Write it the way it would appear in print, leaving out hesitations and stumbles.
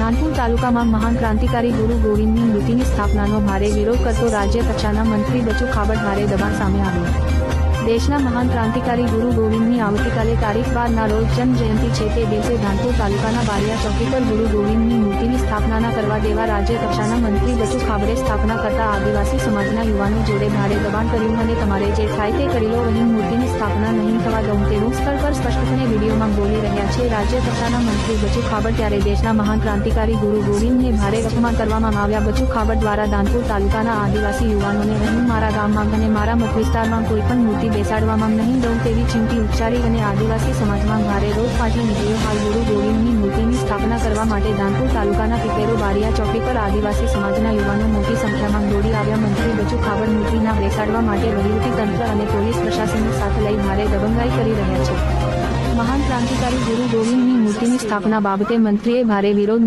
ધાનપુર તાલુકામાં મહાન ક્રાંતિકારી ગુરુ ગોવિંદની મૂર્તિની સ્થાપનાનો ભારે વિરોધ કરતો રાજ્ય કક્ષાના મંત્રી બચુ ખાબડ ભારે દબાણ સામે આવ્યું। દેશના મહાન ક્રાંતિકારી ગુરુ ગોવિંદની આવતીકાલે તારીખ 12 ના રોજ જન્મ જયંતિ છે તે દિવસે ધાનપુર તાલુકાના બારિયા ચોકી પર ગુરુ ગોવિંદની મૂર્તિની સ્થાપના કરવા દેવા રાજ્ય કક્ષાના મંત્રી બચુ ખાબડે સ્થાપના કરતા આદિવાસી સમાજના યુવાનો જોડે ભારે દબાણ કર્યું અને તમારે જે થાય તે કરી લો, અહીં મૂર્તિની સ્થાપના નહીં થવા દઉં તેવું સ્થળ પર સ્પષ્ટપણે વિડીયોમાં બોલી રહ્યા છે રાજ્ય કક્ષાના મંત્રી બચુ ખાબડ। ત્યારે દેશના મહાન ક્રાંતિકારી ગુરુ ગોવિંદને ભારે અપમાન કરવામાં આવ્યા। બચુ ખાબડ દ્વારા ધાનપુર તાલુકાના આદિવાસી યુવાનોને અહીં મારા ગામમાં અને મારા મત વિસ્તારમાં કોઈ પણ મૂર્તિ બેસાડવામાં નહીં દઉં તેવી ચીમકી ઉચ્ચારી અને આદિવાસી સમાજમાં ભારે રોષ ફાટી નીકળ્યો। હાલ ગુરુ ગોવિંદની મૂર્તિની સ્થાપના કરવા માટે ધાનપુર તાલુકાના પીપેરો બારિયા ચોકી પર આદિવાસી સમાજના યુવાનો મોટી સંખ્યામાં દોડી આવ્યા। મંત્રી બચુ ખાબડ મૂર્તિના બેસાડવા માટે વહીવટી તંત્ર અને પોલીસ પ્રશાસનને સાથે લઈ ભારે દબંગાઈ કરી રહ્યા છે। મહાન ક્રાંતિકારી ગુરુ ગોવિંદની મૂર્તિની સ્થાપના બાબતે મંત્રીએ ભારે વિરોધ